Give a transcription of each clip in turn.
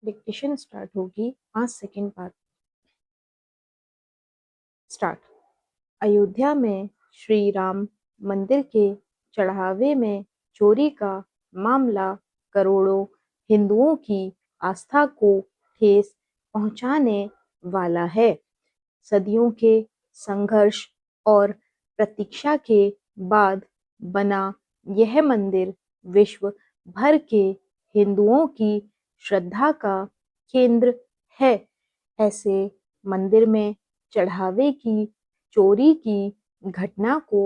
Dictation start होगी 5 second बाद। Start. Ayodhya में श्री राम मंदिर के चढ़ावे में चोरी का मामला करोड़ों हिंदुओं की आस्था को ठेस पहुंचाने वाला है। सदियों के संघर्ष और प्रतीक्षा के बाद बना यह मंदिर विश्व भर के हिंदुओं की श्रद्धा का केंद्र है। ऐसे मंदिर में चढ़ावे की चोरी की घटना को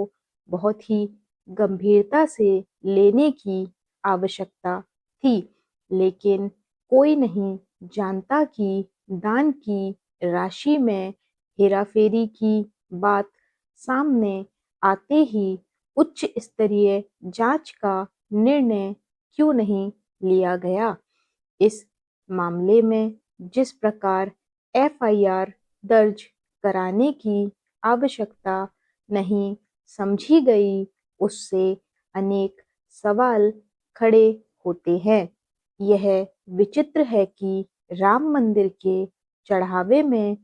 बहुत ही गंभीरता से लेने की आवश्यकता थी, लेकिन कोई नहीं जानता कि दान की राशि में हेराफेरी की बात सामने आते ही उच्च स्तरीय जांच का निर्णय क्यों नहीं लिया गया। इस मामले में जिस प्रकार एफआईआर दर्ज कराने की आवश्यकता नहीं समझी गई, उससे अनेक सवाल खड़े होते हैं। यह विचित्र है कि राम मंदिर के चढ़ावे में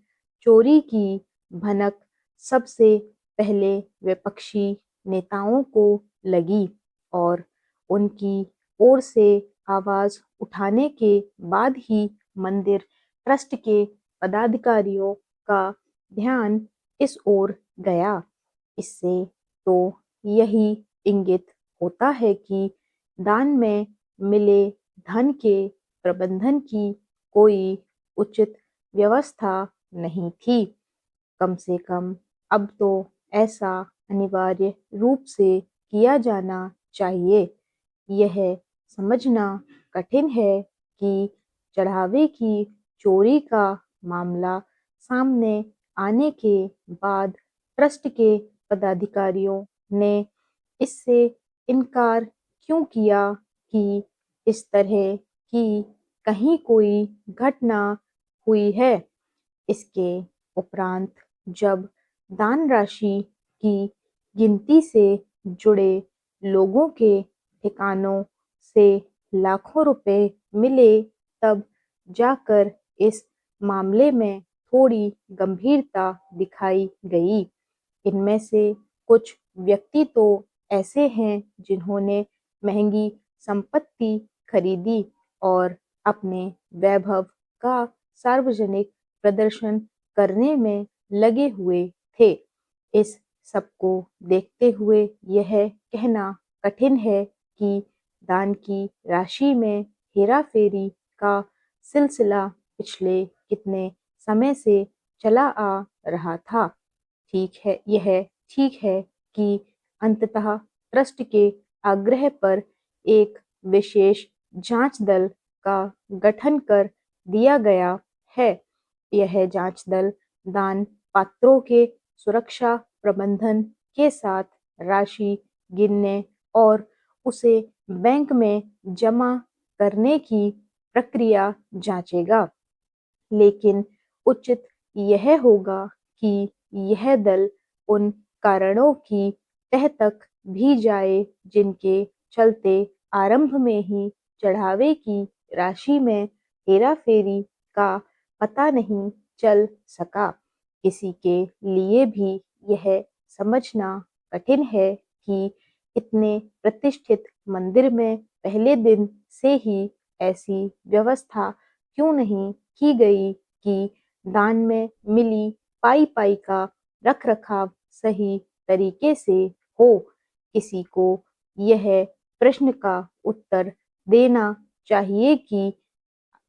चोरी की भनक सबसे पहले विपक्षी नेताओं को लगी और उनकी ओर से आवाज उठाने के बाद ही मंदिर ट्रस्ट के पदाधिकारियों का ध्यान इस ओर गया। इससे तो यही इंगित होता है कि दान में मिले धन के प्रबंधन की कोई उचित व्यवस्था नहीं थी। कम से कम अब तो ऐसा अनिवार्य रूप से किया जाना चाहिए। यह समझना कठिन है कि चढ़ावे की चोरी का मामला सामने आने के बाद ट्रस्ट के पदाधिकारियों ने इससे इनकार क्यों किया कि इस तरह की कहीं कोई घटना हुई है। इसके उपरांत जब दान राशि की गिनती से जुड़े लोगों के ठिकानों से लाखों रुपए मिले, तब जाकर इस मामले में थोड़ी गंभीरता दिखाई गई। इनमें से कुछ व्यक्ति तो ऐसे हैं जिन्होंने महंगी संपत्ति खरीदी और अपने वैभव का सार्वजनिक प्रदर्शन करने में लगे हुए थे। इस सबको देखते हुए यह कहना कठिन है कि दान की राशि में हेराफेरी का सिलसिला पिछले कितने समय से चला आ रहा था। यह ठीक है कि अंततः ट्रस्ट के आग्रह पर एक विशेष जांच दल का गठन कर दिया गया है। यह जांच दल दान पात्रों के सुरक्षा प्रबंधन के साथ राशि गिनने और उसे बैंक में जमा करने की प्रक्रिया जांचेगा। लेकिन उचित यह होगा कि यह दल उन कारणों की तह तक भी जाए जिनके चलते आरंभ में ही चढ़ावे की राशि में हेराफेरी का पता नहीं चल सका। किसी के लिए भी यह समझना कठिन है कि इतने प्रतिष्ठित मंदिर में पहले दिन से ही ऐसी व्यवस्था क्यों नहीं की गई कि दान में मिली पाई पाई का रखरखाव सही तरीके से हो। किसी को यह प्रश्न का उत्तर देना चाहिए कि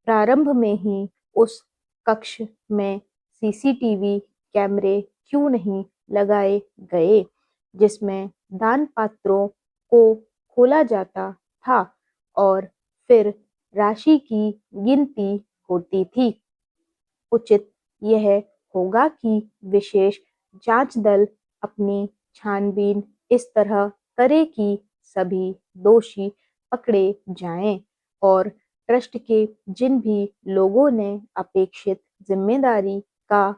प्रारंभ में ही उस कक्ष में सीसीटीवी कैमरे क्यों नहीं लगाए गए जिसमें दान पात्रों को खोला जाता था और फिर राशि की गिनती होती थी। उचित यह होगा कि विशेष जांच दल अपनी छानबीन इस तरह करे कि सभी दोषी पकड़े जाएं और ट्रस्ट के जिन भी लोगों ने अपेक्षित जिम्मेदारी का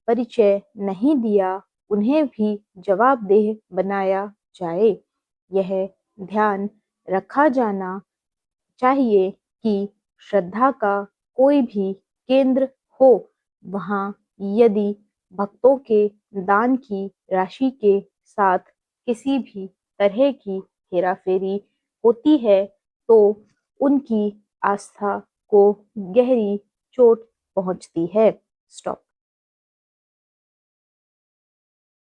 परिचय नहीं दिया, उन्हें भी जवाबदेह बनाया जाए। यह ध्यान रखा जाना चाहिए कि श्रद्धा का कोई भी केंद्र हो, वहां यदि भक्तों के दान की राशि के साथ किसी भी तरह की हेराफेरी होती है तो उनकी आस्था को गहरी चोट पहुंचती है। स्टॉप।